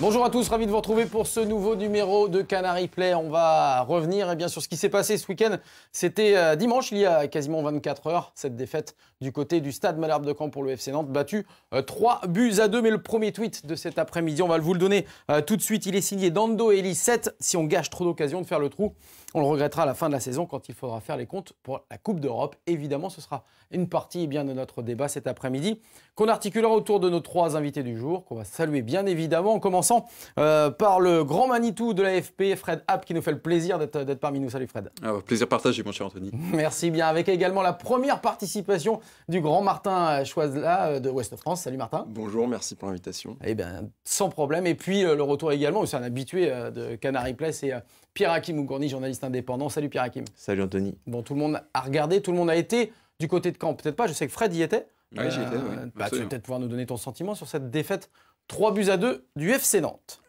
Bonjour à tous, ravi de vous retrouver pour ce nouveau numéro de Canary Play. On va revenir sur ce qui s'est passé ce week-end. C'était dimanche, il y a quasiment 24 heures, cette défaite du côté du Stade Malherbe de Caen pour le FC Nantes, battu 3-2. Mais le premier tweet de cet après-midi, on va vous le donner tout de suite. Il est signé Dando Eli 7. Si on gâche trop d'occasions de faire le trou, on le regrettera à la fin de la saison quand il faudra faire les comptes pour la Coupe d'Europe. Évidemment, ce sera une partie de notre débat cet après-midi qu'on articulera autour de nos trois invités du jour, qu'on va saluer bien évidemment, en commençant par le grand Manitou de l'AFP, Fred Happ, qui nous fait le plaisir d'être parmi nous. Salut Fred. Plaisir partagé, mon cher Anthony. Merci bien. Avec également la première participation du grand Martin Choisela de Ouest France. Salut Martin. Bonjour, merci pour l'invitation. Eh bien, sans problème. Et puis le retour également, c'est un habitué de Canary Play, c'est Pierre-Hakim Ougourny, journaliste indépendant. Salut Pierre-Hakim. Salut Anthony. Bon, tout le monde a regardé, tout le monde a été du côté de Caen. Peut-être pas, je sais que Fred y était. Oui, j'y étais. Oui. Tu vas peut-être pouvoir nous donner ton sentiment sur cette défaite 3-2 du FC Nantes.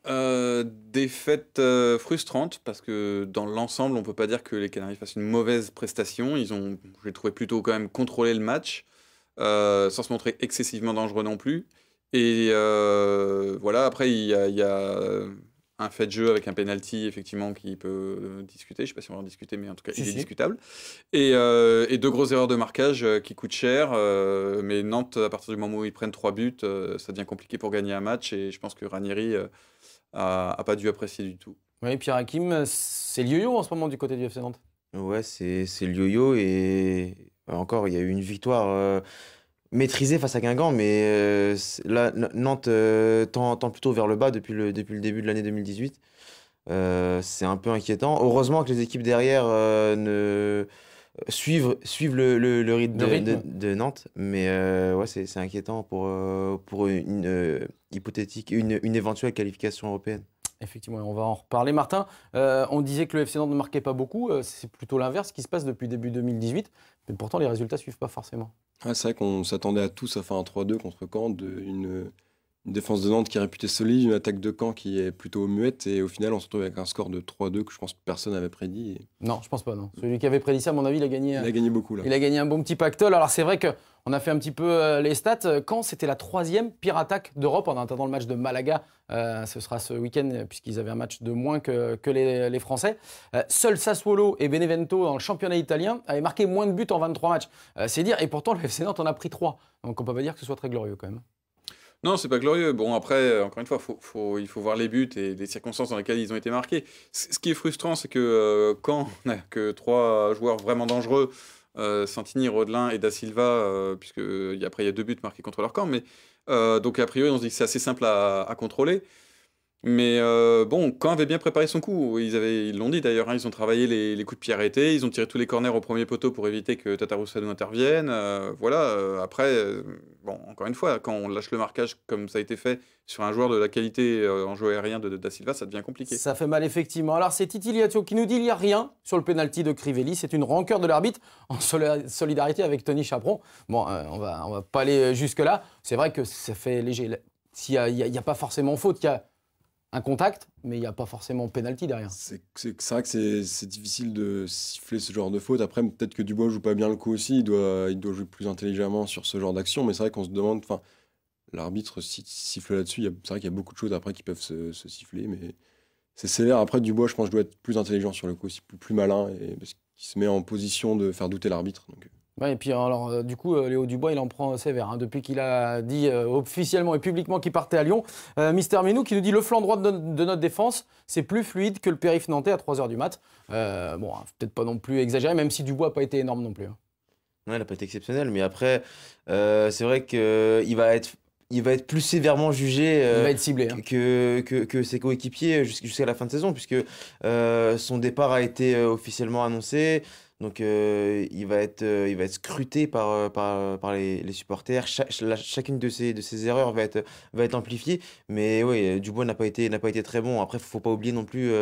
Défaite frustrante parce que dans l'ensemble, on ne peut pas dire que les Canaries fassent une mauvaise prestation. J'ai trouvé plutôt quand même contrôler le match sans se montrer excessivement dangereux non plus. Et voilà, après, il y a un fait de jeu avec un penalty, effectivement, qui peut discuter. Je ne sais pas si on va en discuter, mais en tout cas, il est discutable. Et deux grosses erreurs de marquage qui coûtent cher. Mais Nantes, à partir du moment où ils prennent 3 buts, ça devient compliqué pour gagner un match. Et je pense que Ranieri n'a pas dû apprécier du tout. Oui, Pierre-Hakim, c'est le yo-yo en ce moment du côté du FC Nantes. Ouais, c'est le yo-yo. Et encore, il y a eu une victoire maîtrisée face à Guingamp, mais là, Nantes tend plutôt vers le bas depuis le début de l'année 2018. C'est un peu inquiétant. Heureusement que les équipes derrière suivent le rythme de Nantes, mais ouais, c'est inquiétant pour une éventuelle qualification européenne. Effectivement, on va en reparler. Martin, on disait que le FC Nantes ne marquait pas beaucoup. C'est plutôt l'inverse qui se passe depuis début 2018. Mais pourtant, les résultats ne suivent pas forcément. Ouais, c'est vrai qu'on s'attendait à tous à faire un 3-2 contre Caen, une défense de Nantes qui est réputée solide, une attaque de Caen qui est plutôt muette, et au final on se retrouve avec un score de 3-2 que je pense que personne n'avait prédit. Non, je pense pas, non. Celui qui avait prédit ça, à mon avis, il a gagné beaucoup là. Il a gagné un bon petit pactole. Alors c'est vrai qu'on a fait un petit peu les stats. Caen, c'était la 3e pire attaque d'Europe en attendant le match de Malaga. Ce sera ce week-end puisqu'ils avaient un match de moins que les Français. Seuls Sassuolo et Benevento dans le championnat italien avaient marqué moins de buts en 23 matchs. C'est dire, et pourtant le FC Nantes en a pris 3. Donc on peut pas dire que ce soit très glorieux quand même. Non, c'est pas glorieux. Bon, après, encore une fois, il faut voir les buts et les circonstances dans lesquelles ils ont été marqués. Ce qui est frustrant, c'est que quand on n'a que 3 joueurs vraiment dangereux, Santini, Rodelin et Da Silva, puisque après il y a 2 buts marqués contre leur camp, mais donc a priori on se dit que c'est assez simple à contrôler. Mais bon, Caen avait bien préparé son coup. Ils l'ont dit d'ailleurs, ils ont travaillé les coups de pied arrêtés, ils ont tiré tous les corners au premier poteau pour éviter que Tatarusanu intervienne. Après, bon, encore une fois, quand on lâche le marquage comme ça a été fait sur un joueur de la qualité en jeu aérien de Da Silva, ça devient compliqué. Ça fait mal effectivement. Alors c'est Titi Liatio qui nous dit il n'y a rien sur le pénalty de Crivelli. C'est une rancœur de l'arbitre en solidarité avec Tony Chaperon. Bon, on va pas aller jusque-là. C'est vrai que ça fait léger. S'il n'y a pas forcément faute, il y a un contact, mais il n'y a pas forcément penalty derrière. C'est vrai que c'est difficile de siffler ce genre de faute. Après, peut-être que Dubois joue pas bien le coup aussi. Il doit jouer plus intelligemment sur ce genre d'action. Mais c'est vrai qu'on se demande, l'arbitre siffle là-dessus. C'est vrai qu'il y a beaucoup de choses après qui peuvent se siffler, mais c'est sévère. Après, Dubois, je pense, doit être plus intelligent sur le coup aussi, plus malin, parce qu'il se met en position de faire douter l'arbitre. Donc. Ouais, et puis alors, du coup, Léo Dubois, il en prend sévère. Depuis qu'il a dit officiellement et publiquement qu'il partait à Lyon. Mister Minou qui nous dit le flanc droit de notre défense, c'est plus fluide que le périph' nantais à 3h du mat. Bon, peut-être pas non plus exagéré, même si Dubois n'a pas été énorme non plus. Hein. Ouais, il n'a pas été exceptionnel, mais après, c'est vrai qu'il va être plus sévèrement jugé il va être ciblé, que ses coéquipiers jusqu'à la fin de saison, puisque son départ a été officiellement annoncé. Donc il va être scruté par les supporters. Chacune de ces erreurs va être amplifiée. Mais oui, Dubois n'a pas été très bon. Après, il ne faut pas oublier non plus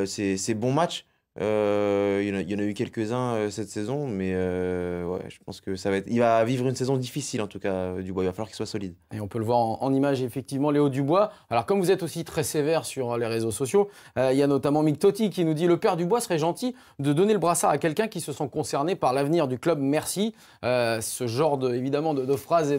ses bons matchs. Il y en a eu quelques-uns cette saison, mais ouais, je pense que il va vivre une saison difficile en tout cas, Dubois. Il va falloir qu'il soit solide. Et on peut le voir en image, effectivement, Léo Dubois. Alors, comme vous êtes aussi très sévère sur les réseaux sociaux, il y a notamment Mick Totti qui nous dit « Le père Dubois serait gentil de donner le brassard à quelqu'un qui se sent concerné par l'avenir du club. Merci ». Ce genre, évidemment, de phrases et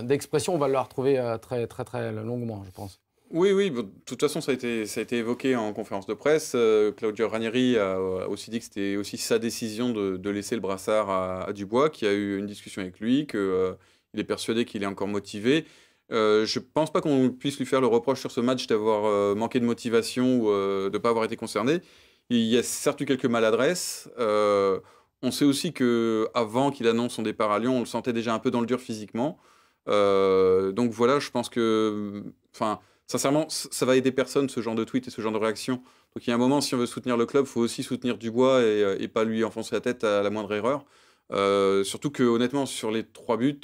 d'expressions, on va le retrouver très, très, très longuement, je pense. Oui, oui, de toute façon, ça a été évoqué en conférence de presse. Claudio Ranieri a aussi dit que c'était aussi sa décision de laisser le brassard à Dubois, qui a eu une discussion avec lui, qu'il est persuadé qu'il est encore motivé. Je pense pas qu'on puisse lui faire le reproche sur ce match d'avoir manqué de motivation ou de ne pas avoir été concerné. Il y a certes eu quelques maladresses. On sait aussi qu'avant qu'il annonce son départ à Lyon, on le sentait déjà un peu dans le dur physiquement. Donc voilà, je pense que... Enfin, sincèrement, ça va aider personne, ce genre de tweet et ce genre de réaction. Donc il y a un moment, si on veut soutenir le club, il faut aussi soutenir Dubois et pas lui enfoncer la tête à la moindre erreur. Surtout que honnêtement, sur les 3 buts,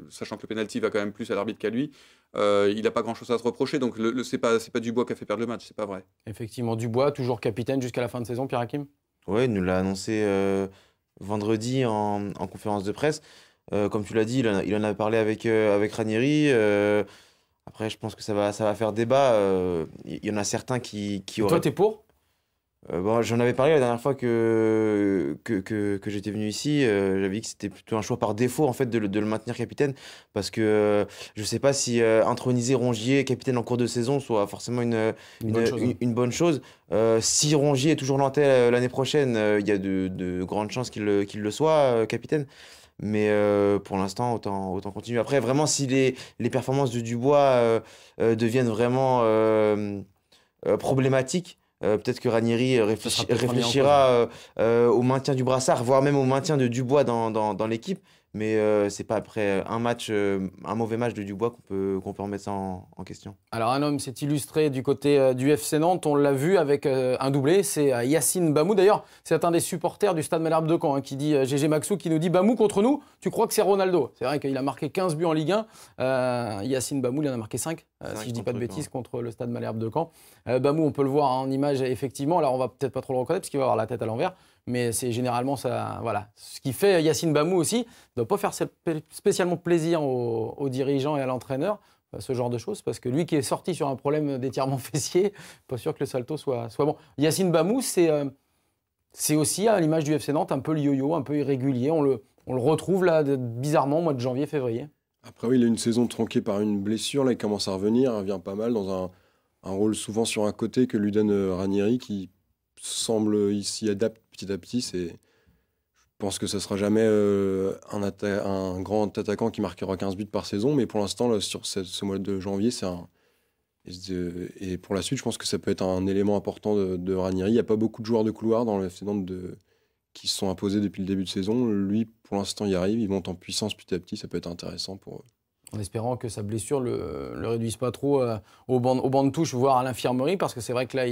sachant que le pénalty va quand même plus à l'arbitre qu'à lui, il n'a pas grand-chose à se reprocher. Donc c'est pas Dubois qui a fait perdre le match, c'est pas vrai. Effectivement, Dubois, toujours capitaine jusqu'à la fin de saison, Pierre-Hakim. Ouais, il nous l'a annoncé vendredi en conférence de presse. Comme tu l'as dit, il en a parlé avec Ranieri. Après, je pense que ça va faire débat. Il y en a certains qui auraient... Toi, t'es pour? Bon, j'en avais parlé la dernière fois que j'étais venu ici. J'avais dit que c'était plutôt un choix par défaut en fait, de le maintenir capitaine. Parce que je ne sais pas si introniser Rongier capitaine en cours de saison soit forcément une bonne chose. Si Rongier est toujours nantais l'année prochaine, il y a de grandes chances qu'il le soit capitaine. Mais pour l'instant, autant continuer. Après, vraiment, si les performances de Dubois deviennent vraiment problématiques, peut-être que Ranieri réfléchira au maintien du brassard, voire même au maintien de Dubois dans l'équipe. Mais c'est pas après un mauvais match de Dubois qu'on peut remettre ça en question. Alors un homme s'est illustré du côté du FC Nantes, on l'a vu avec un doublé, c'est Yacine Bamou. D'ailleurs, c'est un des supporters du Stade Malherbe de Caen qui dit, GG Maxou, qui nous dit « Bamou contre nous, tu crois que c'est Ronaldo ?» C'est vrai qu'il a marqué 15 buts en Ligue 1. Yacine Bamou, il en a marqué 5, si je ne dis pas de bêtises, contre le Stade Malherbe de Caen. Bamou, on peut le voir en image, effectivement. Alors on va peut-être pas trop le reconnaître parce qu'il va avoir la tête à l'envers. Mais c'est généralement ça, voilà. Ce qui fait Yacine Bamou aussi, ne doit pas faire spécialement plaisir aux dirigeants et à l'entraîneur, ce genre de choses, parce que lui qui est sorti sur un problème d'étirement fessier, pas sûr que le salto soit bon. Yacine Bamou, c'est aussi à l'image du FC Nantes un peu le yo-yo, un peu irrégulier. On le retrouve là bizarrement au mois de janvier, février. Après, oui, il a une saison tronquée par une blessure. Là, il commence à revenir. Il revient pas mal dans un rôle souvent sur un côté que lui donne Ranieri, qui semble s'y adapte petit à petit. Je pense que ça sera jamais un grand attaquant qui marquera 15 buts par saison, mais pour l'instant, là, sur ce mois de janvier, et pour la suite, je pense que ça peut être un élément important de Ranieri. Il n'y a pas beaucoup de joueurs de couloir dans le FC Nantes qui se sont imposés depuis le début de saison. Lui, pour l'instant, il arrive. Il monte en puissance petit à petit. Ça peut être intéressant pour eux. En espérant que sa blessure le réduise pas trop au banc de touche, voire à l'infirmerie, parce que c'est vrai que là,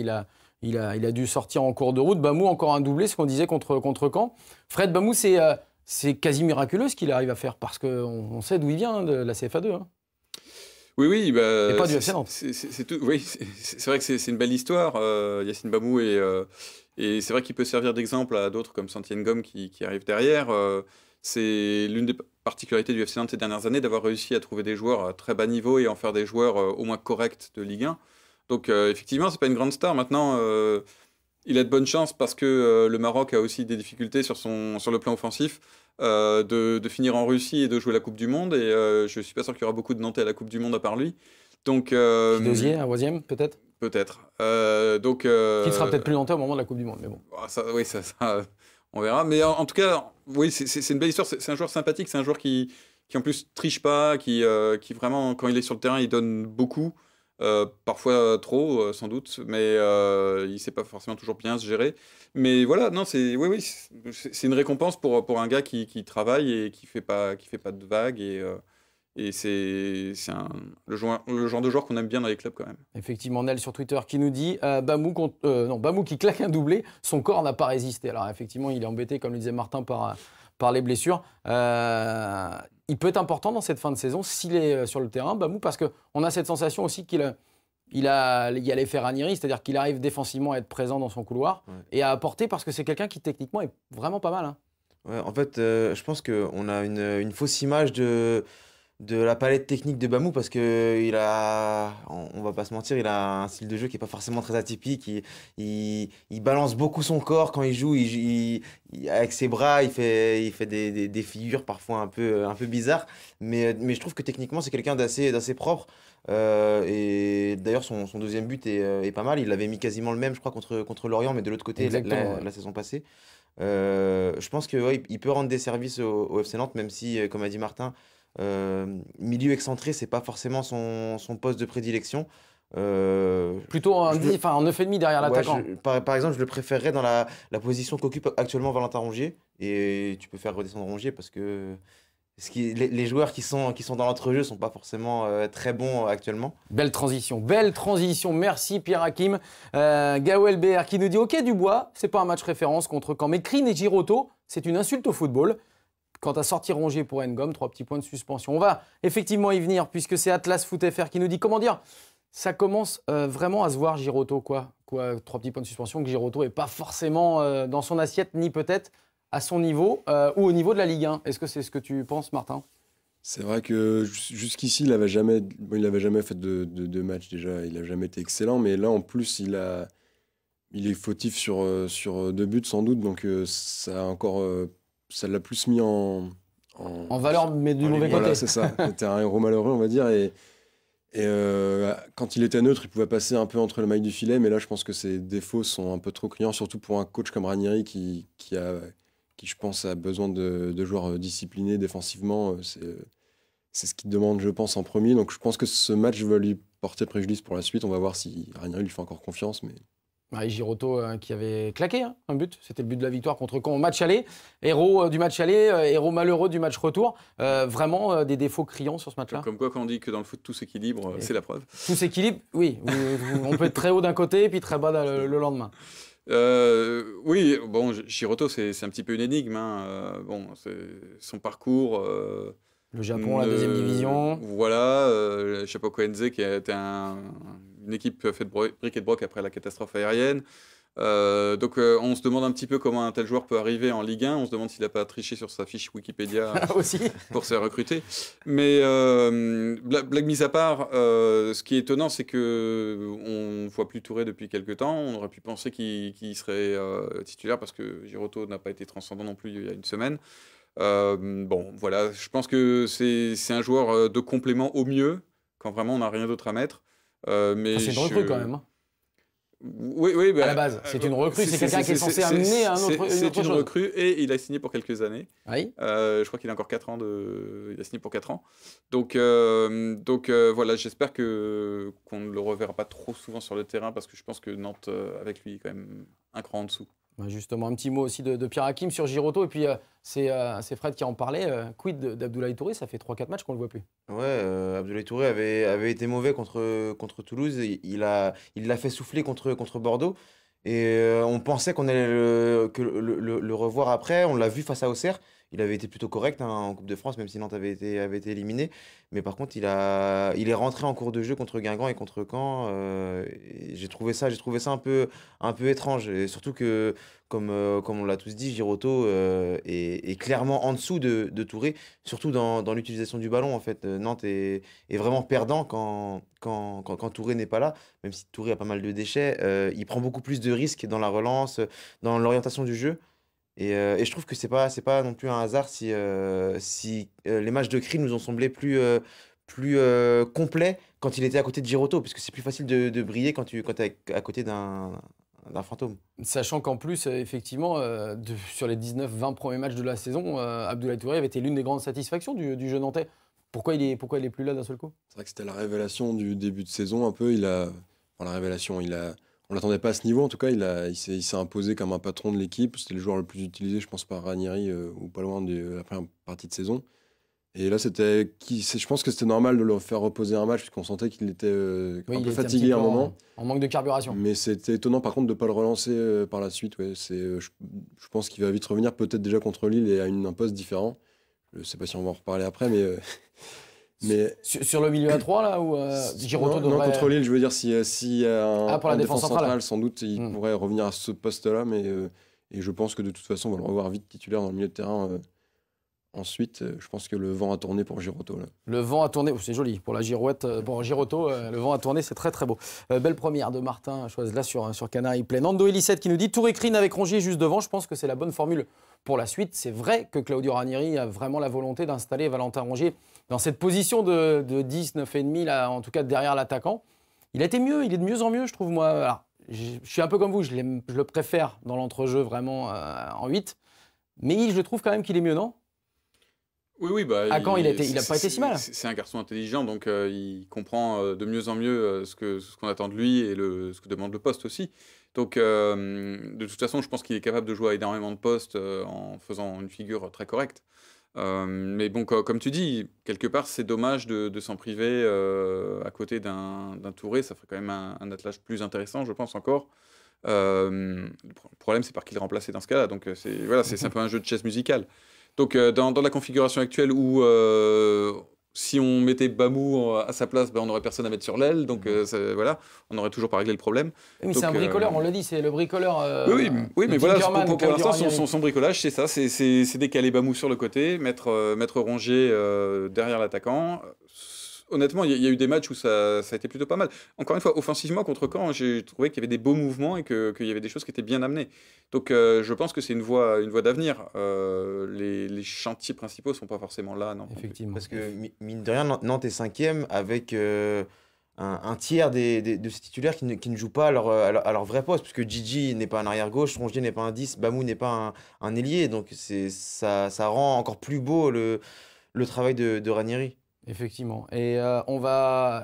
il a dû sortir en cours de route. Bamou, encore un doublé, ce qu'on disait contre Caen. Fred Bamou, c'est quasi miraculeux ce qu'il arrive à faire, parce qu'on sait d'où il vient, de la CFA2. Hein. Oui. Bah, et pas du FC Nantes. Oui, c'est vrai que c'est une belle histoire, Yacine Bamou, et c'est vrai qu'il peut servir d'exemple à d'autres comme Santienne Gomme qui arrivent derrière. C'est l'une des particularités du FC Nantes ces dernières années d'avoir réussi à trouver des joueurs à très bas niveau et en faire des joueurs au moins corrects de Ligue 1. Donc effectivement, c'est pas une grande star. Maintenant, il a de bonnes chances parce que le Maroc a aussi des difficultés sur le plan offensif de finir en Russie et de jouer la Coupe du Monde. Et je suis pas sûr qu'il y aura beaucoup de Nantais à la Coupe du Monde à part lui. Donc Dosier, un Oisième, peut-être. Peut-être. Qui sera peut-être plus Nantais au moment de la Coupe du Monde, mais bon. Oui, ça on verra. Mais en tout cas, oui, c'est une belle histoire. C'est un joueur sympathique. C'est un joueur qui en plus triche pas, qui vraiment, quand il est sur le terrain, il donne beaucoup. Parfois trop, sans doute, mais il ne sait pas forcément toujours bien se gérer. Mais voilà, non, c'est une récompense pour un gars qui travaille et qui fait pas de vagues. Et c'est le genre de joueur qu'on aime bien dans les clubs quand même. Effectivement, Nel sur Twitter qui nous dit Bamou qui claque un doublé, son corps n'a pas résisté. Alors effectivement, il est embêté, comme le disait Martin, par les blessures. Il peut être important dans cette fin de saison s'il est sur le terrain, Bamou, parce qu'on a cette sensation aussi qu'il il y a l'effet Ranieri, c'est-à-dire qu'il arrive défensivement à être présent dans son couloir et à apporter parce que c'est quelqu'un qui techniquement est vraiment pas mal. Hein. Ouais, en fait, je pense qu'on a une fausse image de la palette technique de Bamou parce que on va pas se mentir, il a un style de jeu qui est pas forcément très atypique. Il balance beaucoup son corps quand il joue. Avec ses bras, il fait des figures parfois un peu bizarres. Mais je trouve que techniquement, c'est quelqu'un d'assez propre. Et d'ailleurs, son deuxième but est pas mal. Il avait mis quasiment le même, je crois, contre Lorient, mais de l'autre côté, la saison passée. Je pense que ouais, il peut rendre des services au FC Nantes, même si, comme a dit Martin, milieu excentré, c'est pas forcément son poste de prédilection. Plutôt en 9,5 derrière l'attaquant. Par exemple, je le préférerais dans la position qu'occupe actuellement Valentin Rongier. Et tu peux faire redescendre Rongier parce que les joueurs qui sont dans l'entrejeu sont pas forcément très bons actuellement. Belle transition. Merci Pierre Hakim. Gaël BR qui nous dit ok Dubois, c'est pas un match référence contre Caen, mais Crine et Girotto, c'est une insulte au football. Quant à sortir Rongier pour Ngom, 3 petits points de suspension. On va effectivement y venir puisque c'est Atlas Foot FR qui nous dit comment dire. Ça commence vraiment à se voir Girotto quoi 3 petits points de suspension que Girotto est pas forcément dans son assiette ni peut-être à son niveau ou au niveau de la Ligue 1. Est-ce que c'est ce que tu penses, Martin ? C'est vrai que jusqu'ici, il n'avait jamais fait de match déjà. Il n'a jamais été excellent, mais là, en plus, il est fautif sur 2 buts sans doute, donc ça l'a plus mis en valeur, mais du mauvais côté. Voilà, c'est ça. C'était un héros malheureux, on va dire. Et quand il était neutre, il pouvait passer un peu entre le mailles du filet, mais là, je pense que ses défauts sont un peu trop criants, surtout pour un coach comme Ranieri qui je pense, a besoin de joueurs disciplinés défensivement. C'est ce qu'il demande, je pense, en premier. Donc, je pense que ce match va lui porter préjudice pour la suite. On va voir si Ranieri lui fait encore confiance. Mais... Ouais, Girotto qui avait claqué un but. C'était le but de la victoire contre Caen au match aller. Héros du match aller, héros malheureux du match retour. Vraiment des défauts criants sur ce match-là. Comme quoi, quand on dit que dans le foot, tout s'équilibre, c'est la preuve. Tout s'équilibre, oui. On peut être très haut d'un côté et puis très bas le lendemain. Oui, bon, Girotto, c'est un petit peu une énigme. Hein. Son parcours. Le Japon, la deuxième division. Voilà, Chapecoense qui a été une équipe faite de briques et de broc après la catastrophe aérienne. Donc on se demande un petit peu comment un tel joueur peut arriver en Ligue 1. On se demande s'il n'a pas triché sur sa fiche Wikipédia aussi pour se recruter. Mais blague mise à part, ce qui est étonnant, c'est qu'on ne voit plus Touré depuis quelques temps. On aurait pu penser qu'il serait titulaire parce que Girotto n'a pas été transcendant non plus il y a une semaine. Bon, voilà, je pense que c'est un joueur de complément au mieux, quand vraiment on n'a rien d'autre à mettre. Mais c'est une recrue quand même. Hein. Oui, à la base, c'est une recrue, c'est quelqu'un qui est censé amener un autre. C'est une recrue et il a signé pour quelques années. Oui. Je crois qu'il a encore 4 ans il a signé pour 4 ans. Donc voilà, j'espère qu'on ne le reverra pas trop souvent sur le terrain parce que je pense que Nantes, avec lui, est quand même un cran en dessous. Justement, un petit mot aussi de Pierre Hakim sur Girotto. Et puis, c'est Fred qui en parlait. Quid d'Abdoulaye Touré? Ça fait 3-4 matchs qu'on ne le voit plus. Ouais, Abdoulaye Touré avait été mauvais contre Toulouse. Il l'a fait souffler contre Bordeaux. Et on pensait qu'on allait le revoir après. On l'a vu face à Auxerre. Il avait été plutôt correct en Coupe de France, même si Nantes avait été éliminé. Mais par contre, il est rentré en cours de jeu contre Guingamp et contre Caen. Et j'ai trouvé ça un peu étrange. Et surtout que, comme on l'a tous dit, Girotto est clairement en dessous de Touré, surtout dans l'utilisation du ballon. En fait, Nantes est vraiment perdant quand Touré n'est pas là. Même si Touré a pas mal de déchets, il prend beaucoup plus de risques dans la relance, dans l'orientation du jeu. Et je trouve que c'est pas non plus un hasard si les matchs de Crine nous ont semblé plus complets quand il était à côté de Girotto, puisque c'est plus facile de briller quand tu es à côté d'un fantôme. Sachant qu'en plus, effectivement, sur les 19-20 premiers matchs de la saison, Abdoulaye Touré avait été l'une des grandes satisfactions du jeu nantais. Pourquoi il est plus là d'un seul coup? C'est vrai que c'était la révélation du début de saison un peu. On l'attendait pas à ce niveau, en tout cas, il s'est imposé comme un patron de l'équipe. C'était le joueur le plus utilisé, je pense, par Ranieri, ou pas loin de la première partie de saison. Et là, je pense que c'était normal de le faire reposer un match, puisqu'on sentait qu'il était un peu fatigué à un moment. En manque de carburation. Mais c'était étonnant, par contre, de ne pas le relancer par la suite. Ouais. Je pense qu'il va vite revenir, peut-être déjà contre Lille et à un poste différent. Je ne sais pas si on va en reparler après, mais... Mais Sur le milieu à 3, là, où Giroto non, devrait... contre Lille, je veux dire, si y a un, pour la un défense centrale. sans doute, il pourrait revenir à ce poste-là. Mais et je pense que de toute façon, on va le revoir vite titulaire dans le milieu de terrain. Ensuite, je pense que le vent a tourné pour Giroto. Là. Le vent a tourné, c'est joli, pour la girouette, pour Giroto, le vent a tourné, c'est très très beau. Belle première de Martin Choiselas sur Canary Play. Nando Elisette qui nous dit Touré Crine avec Rongier juste devant, je pense que c'est la bonne formule pour la suite. C'est vrai que Claudio Ranieri a vraiment la volonté d'installer Valentin Rongier dans cette position de 10, 9,5, là, en tout cas derrière l'attaquant. Il a été mieux, il est de mieux en mieux, je trouve, moi. Alors, je suis un peu comme vous, je le préfère dans l'entrejeu vraiment en 8, mais je trouve quand même qu'il est mieux, non ? Oui, bah, à Caen, il n'a pas été si mal. C'est un garçon intelligent, donc il comprend de mieux en mieux ce qu'on attend de lui et ce que demande le poste aussi. Donc, de toute façon, je pense qu'il est capable de jouer à énormément de postes en faisant une figure très correcte. Mais bon, comme tu dis, quelque part, c'est dommage de s'en priver à côté d'un Touré. Ça ferait quand même un attelage plus intéressant, je pense encore. Le problème, c'est par qui le remplacer dans ce cas-là. Donc, c'est un peu un jeu de chaise musicale. Donc, dans la configuration actuelle où si on mettait Bamou à sa place, on n'aurait personne à mettre sur l'aile. Donc, voilà, on n'aurait toujours pas réglé le problème. Oui, mais c'est un bricoleur, on l'a dit, c'est le bricoleur. Oui, mais voilà, pour l'instant, son bricolage, c'est ça. C'est décaler Bamou sur le côté, mettre Rongier derrière l'attaquant. Honnêtement, il y a eu des matchs où ça a été plutôt pas mal. Encore une fois, offensivement, contre Caen, j'ai trouvé qu'il y avait des beaux mouvements et qu'il y avait des choses qui étaient bien amenées. Donc, je pense que c'est une voie d'avenir. Les chantiers principaux ne sont pas forcément là, non. Effectivement. Parce que, mine de rien, Nantes est 5e avec un tiers de ces titulaires qui ne jouent pas à leur vrai poste. Puisque Gigi n'est pas un arrière-gauche, Rongier n'est pas un 10, Bamou n'est pas un ailier. Donc, ça rend encore plus beau le travail de Ranieri. Effectivement. Et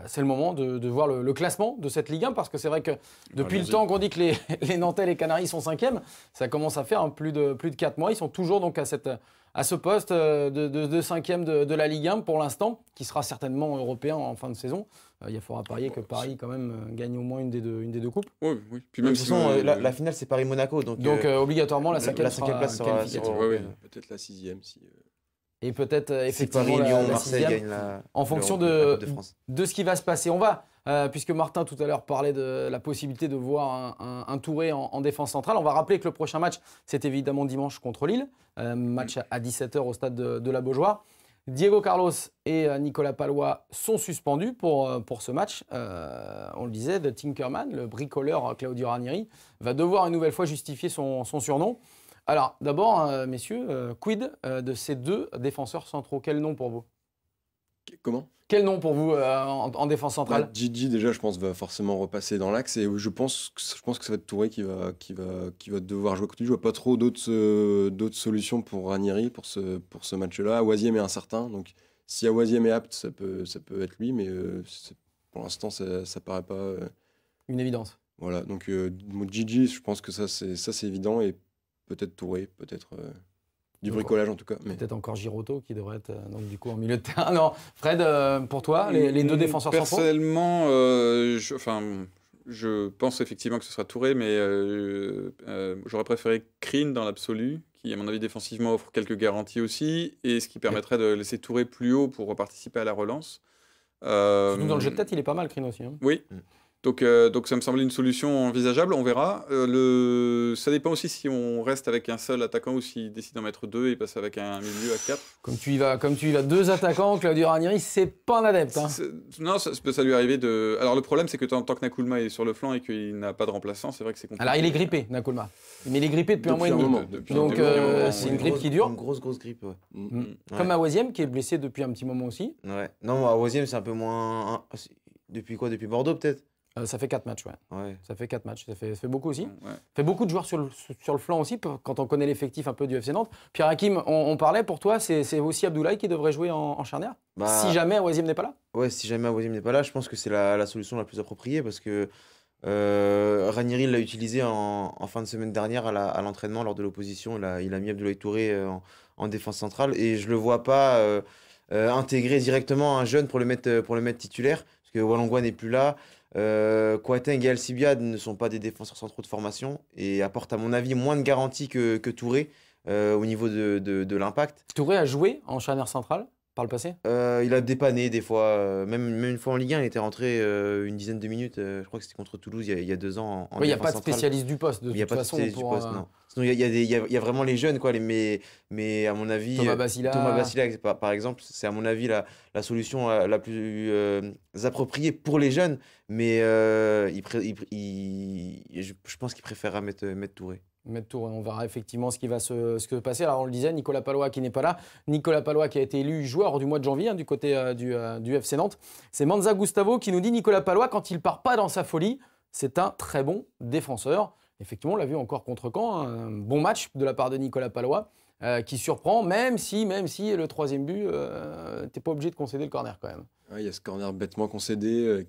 c'est le moment de voir le classement de cette Ligue 1, parce que c'est vrai que depuis le temps qu'on dit que les Nantais et les Canaries sont 5e, ça commence à faire plus de 4 mois. Ils sont toujours donc à ce poste de 5e de la Ligue 1 pour l'instant, qui sera certainement européen en fin de saison. Il faudra parier que Paris quand même gagne au moins une des deux coupes. Oui. Puis même de toute façon, la finale, c'est Paris-Monaco. Donc obligatoirement, la 5e sera qualificative. Oui. Peut-être la 6e si... Et peut-être effectivement si Paris, Lyon, la Marseille 6e, gagnent en fonction de ce qui va se passer. On va, puisque Martin tout à l'heure parlait de la possibilité de voir un Touré en défense centrale, on va rappeler que le prochain match, c'est évidemment dimanche contre Lille, match à 17h au stade de la Beaujoire. Diego Carlos et Nicolas Palois sont suspendus pour ce match. On le disait, The Tinkerman, le bricoleur Claudio Ranieri, va devoir une nouvelle fois justifier son surnom. Alors, d'abord, messieurs, quid de ces deux défenseurs centraux? Quel nom pour vous? Comment? Quel nom pour vous en défense centrale? Gigi, déjà, je pense, va forcément repasser dans l'axe. Et je pense que ça va être Touré qui va devoir jouer. Je ne vois pas trop d'autres solutions pour Ranieri pour ce match-là. Waziem est incertain. Donc, si Waziem est apte, ça peut être lui. Mais pour l'instant, ça ne paraît pas... Une évidence. Voilà. Donc, Gigi, je pense que ça, c'est évident. Et peut-être Touré, peut-être du bricolage en tout cas. Mais... Peut-être encore Giroto qui devrait être donc, du coup en milieu de terrain. Non, Fred, pour toi, les deux défenseurs centraux? Personnellement, je pense effectivement que ce sera Touré, mais j'aurais préféré Crine dans l'absolu, qui à mon avis défensivement offre quelques garanties aussi, et ce qui permettrait de laisser Touré plus haut pour participer à la relance. Surtout dans le jeu de tête, il est pas mal, Crine aussi. Hein. Oui. Donc ça me semblait une solution envisageable, on verra. Ça dépend aussi si on reste avec un seul attaquant ou s'il décide d'en mettre deux et passe avec un milieu à 4. Comme tu y vas deux attaquants, Claudio Ranieri, c'est pas un adepte. Hein. Non, ça peut lui arriver de... Alors le problème, c'est que tant que Nakoulma est sur le flanc et qu'il n'a pas de remplaçant, c'est vrai que c'est compliqué. Alors il est grippé, Nakoulma. Mais il est grippé depuis un mois et demi. Donc c'est une grippe qui dure. Une grosse grippe, ouais. Comme Awaziem, qui est blessé depuis un petit moment aussi. Ouais. Non, Awaziem, c'est un peu moins... Depuis quoi? Depuis Bordeaux, peut-être? Ça fait 4 matchs, ouais. Ça fait 4 matchs, ça fait beaucoup aussi. Ouais. Ça fait beaucoup de joueurs sur le flanc aussi, quand on connaît l'effectif un peu du FC Nantes. Pierre Hakim, on parlait, pour toi, c'est aussi Abdoulaye qui devrait jouer en charnière si jamais Awaziem n'est pas là? Ouais, si jamais Awaziem n'est pas là, je pense que c'est la solution la plus appropriée parce que Ranieri l'a utilisé en fin de semaine dernière à l'entraînement lors de l'opposition. Il a mis Abdoulaye Touré en défense centrale et je le vois pas intégrer directement un jeune pour le mettre titulaire parce que Walongwa n'est plus là. Kouateng et Alcibiade ne sont pas des défenseurs centraux de formation et apportent à mon avis moins de garanties que Touré au niveau de l'impact. Touré a joué en charnière centrale par le passé? Il a dépanné des fois, même une fois en Ligue 1, il était rentré une dizaine de minutes. Je crois que c'était contre Toulouse il y a 2 ans en Oui, il n'y a défense pas de centrale. spécialiste du poste, de Il n'y a toute pas de façon. spécialiste du Pour, poste, non. Sinon, il y a vraiment les jeunes, quoi. Mais à mon avis, Thomas Basila. Thomas Basila, par exemple, c'est à mon avis la solution la plus appropriée pour les jeunes. Mais je pense qu'il préférera mettre Touré. Mettre Tour, on verra effectivement ce qui va se passer. Alors on le disait, Nicolas Pallois qui n'est pas là. Nicolas Pallois qui a été élu joueur du mois de janvier du côté du FC Nantes. C'est Manza Gustavo qui nous dit Nicolas Pallois, quand il part pas dans sa folie, c'est un très bon défenseur. Effectivement, on l'a vu encore contre Caen, un bon match de la part de Nicolas Pallois qui surprend, même si le 3e but, t'es pas obligé de concéder le corner quand même. Ouais, il y a ce corner bêtement concédé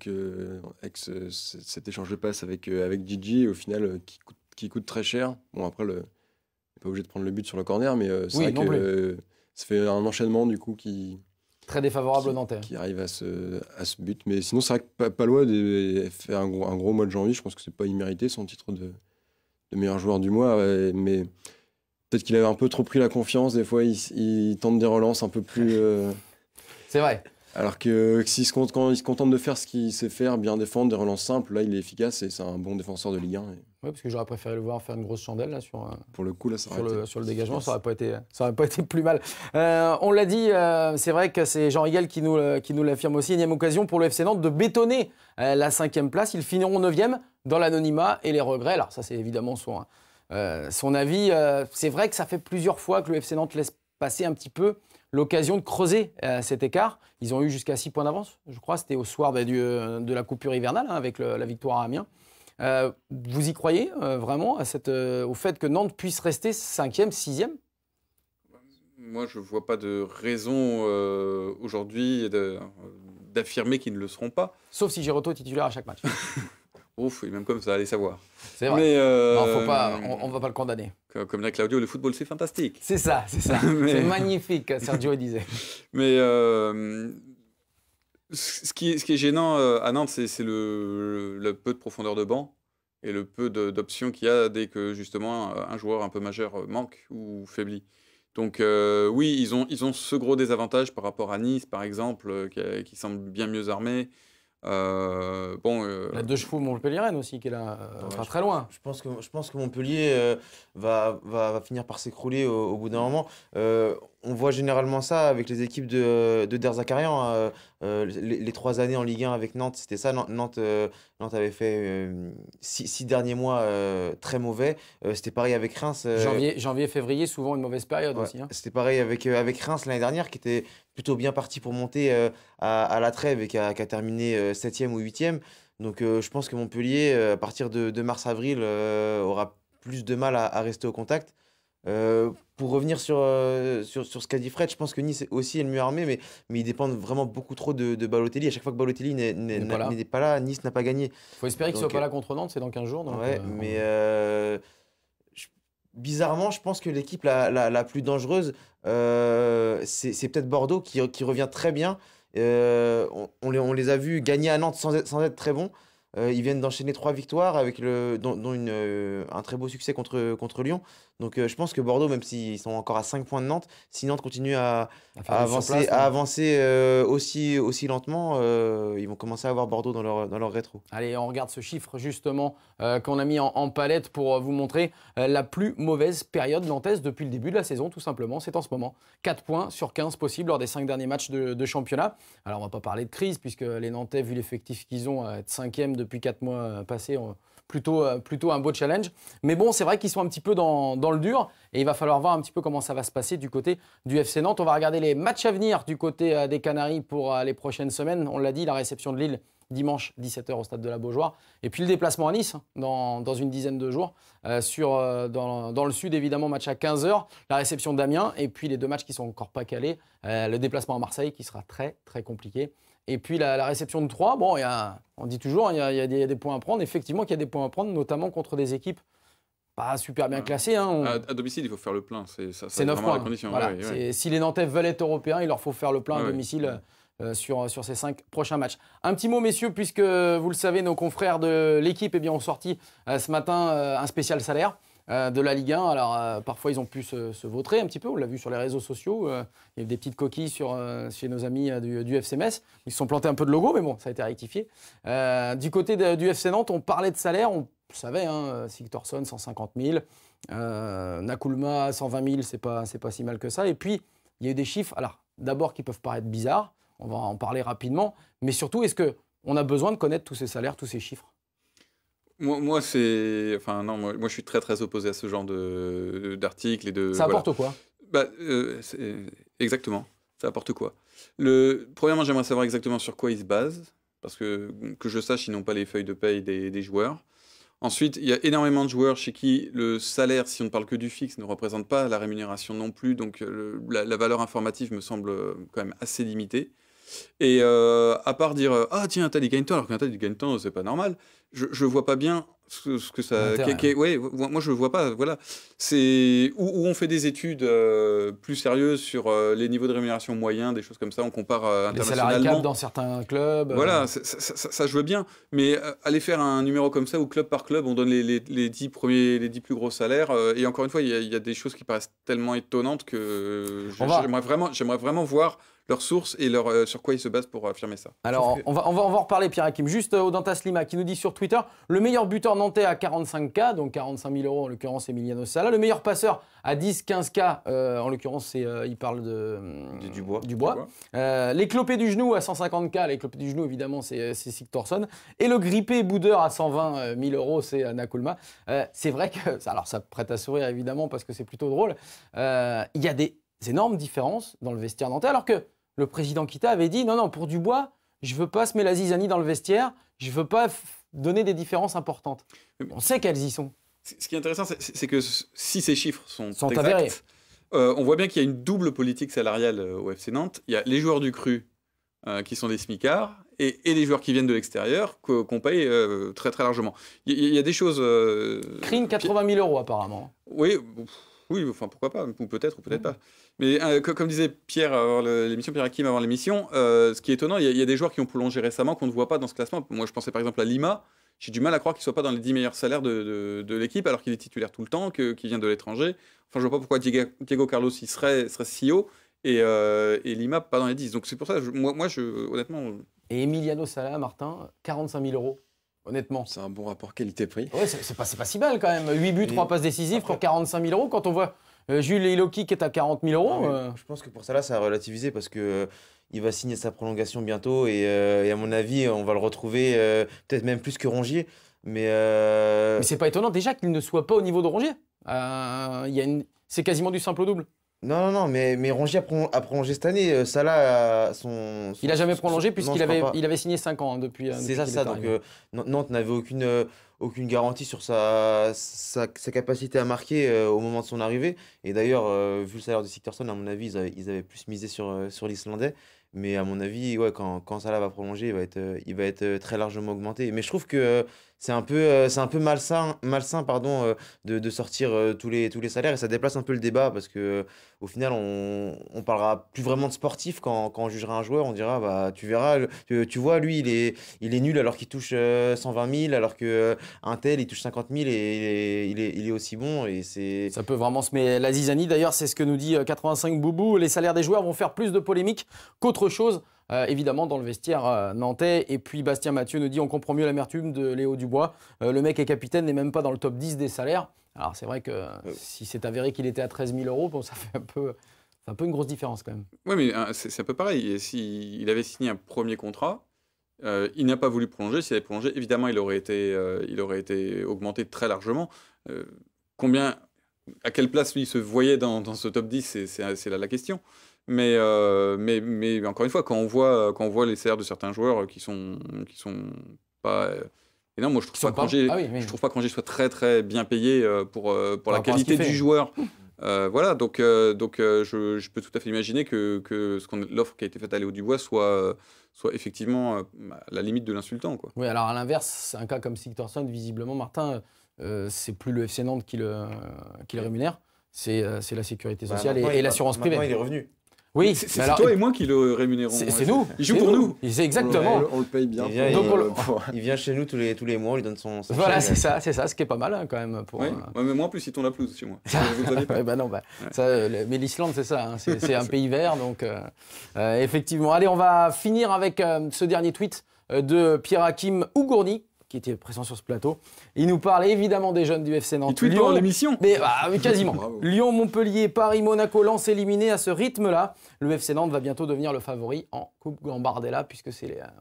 avec cet échange de passes avec Gigi, au final, qui coûte très cher. Bon, après, il n'est pas obligé de prendre le but sur le corner, mais c'est Oui, vrai non que ça fait un enchaînement du coup qui Très défavorable aux Nantais. arrive à ce but. Mais sinon, c'est vrai que Pallois a fait un gros mois de janvier. Je pense que c'est pas immérité son titre de meilleur joueur du mois. Mais peut-être qu'il avait un peu trop pris la confiance. Des fois, il tente des relances un peu plus. C'est vrai. Alors que quand il se contente de faire ce qu'il sait faire, bien défendre, des relances simples, là il est efficace et c'est un bon défenseur de Ligue 1. Oui, parce que j'aurais préféré le voir faire une grosse chandelle là, Pour le coup, là, ça aurait été... sur le dégagement, ça n'aurait pas été plus mal. On l'a dit, c'est vrai que c'est Jean Rigel qui nous l'affirme aussi. 1e occasion pour le FC Nantes de bétonner la 5e place. Ils finiront 9e dans l'anonymat et les regrets. Alors ça, c'est évidemment son avis. C'est vrai que ça fait plusieurs fois que le FC Nantes laisse passer un petit peu l'occasion de creuser cet écart. Ils ont eu jusqu'à 6 points d'avance, je crois. C'était au soir de la coupure hivernale avec la victoire à Amiens. Vous y croyez vraiment au fait que Nantes puisse rester 5e, 6e? Moi, je ne vois pas de raison aujourd'hui d'affirmer qu'ils ne le seront pas. Sauf si Giroto est titulaire à chaque match. Ouf, et même comme ça, allez savoir. C'est vrai. Mais, Non, on ne va pas le condamner. Comme là, Claudio, le football, c'est fantastique. C'est ça. Mais- C'est magnifique, Sergio disait. Mais ce qui est gênant à Nantes, c'est le peu de profondeur de banc et le peu d'options qu'il y a dès que justement un joueur un peu majeur manque ou faiblit. Donc oui, ils ont ce gros désavantage par rapport à Nice, par exemple, qui semble bien mieux armé. La deux chevaux Montpellier-Rennes aussi, qui est là, pas très loin. Je pense que Montpellier va finir par s'écrouler au bout d'un moment. On voit généralement ça avec les équipes de Der Zakarian. Les 3 années en Ligue 1 avec Nantes, c'était ça. Nantes avait fait 6 derniers mois très mauvais. C'était pareil avec Reims. Janvier, février, souvent une mauvaise période Ouais, aussi. Hein. c'était pareil avec Reims l'année dernière, qui était plutôt bien parti pour monter à la trêve et qui a terminé 7e ou 8e. Donc je pense que Montpellier, à partir de mars-avril, aura plus de mal à rester au contact. Pour revenir sur ce qu'a dit Fred, je pense que Nice aussi est le mieux armé, mais ils dépendent vraiment beaucoup trop de Balotelli. À chaque fois que Balotelli n'est pas là, Nice n'a pas gagné. Il faut espérer qu'il ne soit pas là contre Nantes, c'est dans 15 jours. Donc, ouais, mais bizarrement, je pense que l'équipe la plus dangereuse, c'est peut-être Bordeaux qui revient très bien. On les a vus gagner à Nantes sans être très bons. Ils viennent d'enchaîner 3 victoires, dont un très beau succès contre Lyon. Donc je pense que Bordeaux, même s'ils sont encore à 5 points de Nantes, si Nantes continue à avancer aussi lentement, ils vont commencer à avoir Bordeaux dans leur rétro. Allez, on regarde ce chiffre justement qu'on a mis en palette pour vous montrer la plus mauvaise période nantaise depuis le début de la saison, tout simplement. C'est en ce moment. 4 points sur 15 possibles lors des 5 derniers matchs de championnat. Alors on ne va pas parler de crise, puisque les Nantais, vu l'effectif qu'ils ont, être 5e depuis 4 mois passés, plutôt un beau challenge. Mais bon, c'est vrai qu'ils sont un petit peu dans le dur et il va falloir voir un petit peu comment ça va se passer du côté du FC Nantes. On va regarder les matchs à venir du côté des Canaries pour les prochaines semaines. On l'a dit, la réception de Lille dimanche 17h au stade de la Beaujoire. Et puis le déplacement à Nice dans une dizaine de jours. Dans le sud, évidemment, match à 15h. La réception d'Amiens et puis les 2 matchs qui ne sont encore pas calés. Le déplacement à Marseille qui sera très, très compliqué. Et puis la réception de Troyes, bon, on dit toujours, il y a des points à prendre. Effectivement, qu'il y a des points à prendre, notamment contre des équipes pas super bien classées. Hein. À domicile, il faut faire le plein. C'est 9 points. La condition. Voilà. Ouais. Si les Nantais veulent être européens, il leur faut faire le plein à domicile sur ces 5 prochains matchs. Un petit mot, messieurs, puisque vous le savez, nos confrères de l'équipe ont sorti ce matin un spécial salaire. de la Ligue 1. Alors, parfois, ils ont pu se vautrer un petit peu. On l'a vu sur les réseaux sociaux. Il y a eu des petites coquilles chez nos amis du FC Metz. Ils se sont plantés un peu de logo, mais bon, ça a été rectifié. Du côté du FC Nantes, on parlait de salaire. On savait, Sigthorsson, 150 000. Nakoulma, 120 000, c'est pas si mal que ça. Et puis, il y a eu des chiffres, alors, d'abord, qui peuvent paraître bizarres. On va en parler rapidement. Mais surtout, est-ce qu'on a besoin de connaître tous ces salaires, tous ces chiffres? Moi, c'est. Enfin, non, moi, je suis très, très opposé à ce genre d'articles et de. Ça Voilà. apporte quoi? Exactement. Ça apporte quoi? Premièrement, j'aimerais savoir exactement sur quoi ils se basent. Parce que je sache, ils n'ont pas les feuilles de paye des joueurs. Ensuite, il y a énormément de joueurs chez qui le salaire, si on ne parle que du fixe, ne représente pas la rémunération non plus. Donc, la valeur informative me semble quand même assez limitée. Et à part dire ah tiens, un tel il gagne tant alors qu'un tel il gagne tant, c'est pas normal. Je vois pas bien ce que ça. Ouais, moi je le vois pas. Voilà, c'est où on fait des études plus sérieuses sur les niveaux de rémunération moyens, des choses comme ça. On compare internationalement. Les salariés cap dans certains clubs. Voilà, ça je veux bien. Mais aller faire un numéro comme ça où club par club on donne les 10 premiers, les 10 plus gros salaires. Et encore une fois, il y a des choses qui paraissent tellement étonnantes que j'aimerais vraiment voir leurs sources et sur quoi ils se basent pour affirmer ça. Alors, on va en reparler, Pierre-Hakim. Juste Audentas Lima qui nous dit sur Twitter, le meilleur buteur nantais à 45K, donc 45 000 euros en l'occurrence, Emiliano Sala. Le meilleur passeur à 10-15K, en l'occurrence, il parle de Dubois. Les clopés du genou à 150K, les clopés du genou, évidemment, c'est Sigthorsson. Et le grippé boudeur à 120 000 euros, c'est Nakoulma. C'est vrai que, alors ça prête à sourire évidemment parce que c'est plutôt drôle, il y a des énormes différences dans le vestiaire nantais, alors que le président Kita avait dit non, pour Dubois, je ne veux pas se mettre la zizanie dans le vestiaire, je ne veux pas donner des différences importantes. On sait qu'elles y sont. Ce qui est intéressant, c'est que si ces chiffres sont avérés, on voit bien qu'il y a une double politique salariale au FC Nantes. Il y a les joueurs du cru qui sont des smicards et les joueurs qui viennent de l'extérieur qu'on paye très très largement. Il y a des choses... Crine 80 000 euros apparemment. Oui, enfin pourquoi pas, ou peut-être pas. Mais comme disait Pierre avant l'émission, Pierre-Hakim avant l'émission, ce qui est étonnant, il y a des joueurs qui ont prolongé récemment qu'on ne voit pas dans ce classement. Moi, je pensais par exemple à Lima. J'ai du mal à croire qu'il ne soit pas dans les 10 meilleurs salaires de l'équipe, alors qu'il est titulaire tout le temps, qu'il vient de l'étranger. Enfin, je ne vois pas pourquoi Diego Carlos il serait si haut et Lima pas dans les 10. Donc c'est pour ça, moi, honnêtement... Et Emiliano Sala, Martin, 45 000 euros. Honnêtement. C'est un bon rapport qualité-prix. Ouais, c'est pas si mal quand même. 8 buts, 3 passes décisives pour 45 000 euros. Quand on voit Jules Iloki qui est à 40 000 euros. Je pense que pour ça, là, ça a relativisé parce que il va signer sa prolongation bientôt et à mon avis, on va le retrouver peut-être même plus que Rongier. Mais c'est pas étonnant déjà qu'il ne soit pas au niveau de Rongier. C'est quasiment du simple au double. Non, mais Rongier a prolongé cette année. Salah, il n'a jamais prolongé puisqu'il avait signé 5 ans depuis. C'est ça. Donc Nantes n'avait aucune garantie sur sa capacité à marquer au moment de son arrivée. Et d'ailleurs, vu le salaire de Sigthorsson, à mon avis, ils avaient plus misé sur l'Islandais. Mais à mon avis, ouais, quand Salah va prolonger, il va être très largement augmenté. Mais je trouve que c'est un peu malsain de sortir tous les salaires et ça déplace un peu le débat parce que au final, on parlera plus vraiment de sportif quand on jugera un joueur. On dira, bah, tu verras, tu vois, lui, il est nul alors qu'il touche 120 000, alors qu'un tel, il touche 50 000 et il est aussi bon. Et ça peut vraiment se mettre la zizanie. D'ailleurs, c'est ce que nous dit 85 Boubou. Les salaires des joueurs vont faire plus de polémiques qu'autre chose. Évidemment dans le vestiaire nantais. Et puis Bastien Mathieu nous dit on comprend mieux l'amertume de Léo Dubois. Le mec est capitaine, n'est même pas dans le top 10 des salaires. Alors c'est vrai que si c'est avéré qu'il était à 13 000 euros, bon, ça fait un peu une grosse différence quand même. Oui, mais c'est un peu pareil. S'il avait signé un premier contrat, il n'a pas voulu prolonger. S'il avait prolongé, évidemment, il aurait été augmenté très largement. À quelle place lui il se voyait dans ce top 10, c'est là la question. Mais encore une fois, quand on voit les salaires de certains joueurs qui sont pas énormes, moi je trouve pas que Rongier soit très très bien payé pour la qualité du joueur. Voilà, donc je peux tout à fait imaginer que l'offre qui a été faite à Léo Dubois soit effectivement à la limite de l'insultant, quoi. Oui, alors à l'inverse, c'est un cas comme Sigthorsson, visiblement, Martin, c'est plus le FC Nantes qui le rémunère, c'est la sécurité sociale et l'assurance privée. Maintenant, il est revenu. Oui, C'est mais alors, toi et moi qui le rémunérons. c'est nous. Il joue c'est pour nous. C'est exactement. On le paye bien. Il vient, Donc, il vient chez nous tous les mois, on lui donne son Voilà, chèque. c'est ça, ce qui est pas mal hein, quand même. Pour, Ouais. Ouais, mais moi en plus, ils tournent la pelouse chez moi. Vous le savez pas. Ouais, bah non, bah, Ouais. ça, mais l'Islande, c'est ça, hein, c'est un pays vert, donc effectivement. Allez, on va finir avec ce dernier tweet de Pierre-Hakim Ougourny, qui était présent sur ce plateau. Il nous parle évidemment des jeunes du FC Nantes. Il tweet pendant l'émission. Mais quasiment. Bravo. Lyon, Montpellier, Paris, Monaco, Lens éliminés à ce rythme-là. Le FC Nantes va bientôt devenir le favori en Coupe Gambardella, puisque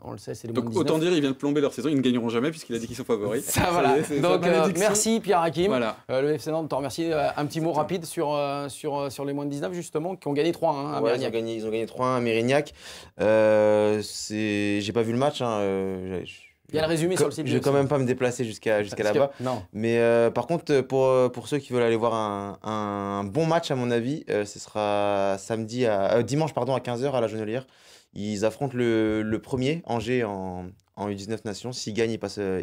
on le sait, c'est les moins de Donc 19. autant dire, il vient de plomber leur saison, ils ne gagneront jamais puisqu'il a dit qu'ils sont favoris. Ça, voilà. y est, c'est Donc, sa malédiction. merci Pierre-Hakim. Voilà. Le FC Nantes te remercie. Un petit mot rapide sur les moins de 19, justement, qui ont gagné 3-1 à Ouais, Mérignac. ils ont gagné 3-1 à Mérignac. J'ai pas vu le match. Hein, Il y a le résumé sur le site. Je vais quand même pas me déplacer jusqu'à Parce que- là-bas. Non. Mais par contre, pour ceux qui veulent aller voir un bon match, à mon avis, ce sera dimanche à 15h à la Jonelière. Ils affrontent le premier, Angers, en U19 Nations. S'ils gagnent, ils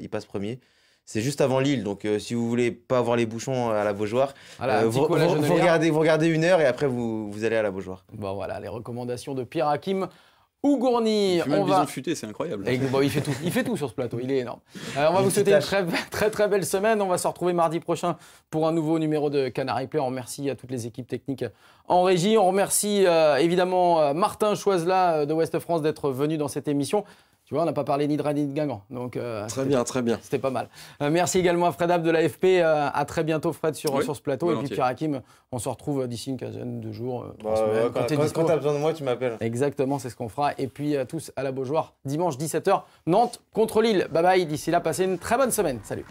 passent premier. C'est juste avant Lille, donc si vous voulez pas avoir les bouchons à la Beaujoire, Voilà, un petit vous coup à la Jonelière. regardez 1 heure et après vous allez à la Beaujoire. Bon, voilà, les recommandations de Pierre-Hakim Ougourny. Il fait même On bison va... futé, c'est incroyable. Bon, il fait tout sur ce plateau, il est énorme. Alors, on va Une vous souhaiter petite une très belle semaine. On va se retrouver mardi prochain pour un nouveau numéro de Canary Play. On remercie à toutes les équipes techniques en régie. On remercie évidemment Martin Choiselat de Ouest France d'être venu dans cette émission. Tu vois, on n'a pas parlé ni de Rennes ni de Guingamp. Donc, Très bien, très bien. c'était pas mal. Merci également à Fred Ab de l'AFP. À très bientôt, Fred, sur Oui, ce plateau. Et puis volontiers. Pierre-Hakim, on se retrouve d'ici une quinzaine de jours, 3 semaines. Quand t'es dispo. Quand t'as besoin de moi, tu m'appelles. Exactement, c'est ce qu'on fera. Et puis tous à la Beaujoire, dimanche 17h, Nantes contre Lille. Bye bye, d'ici là, passez une très bonne semaine. Salut.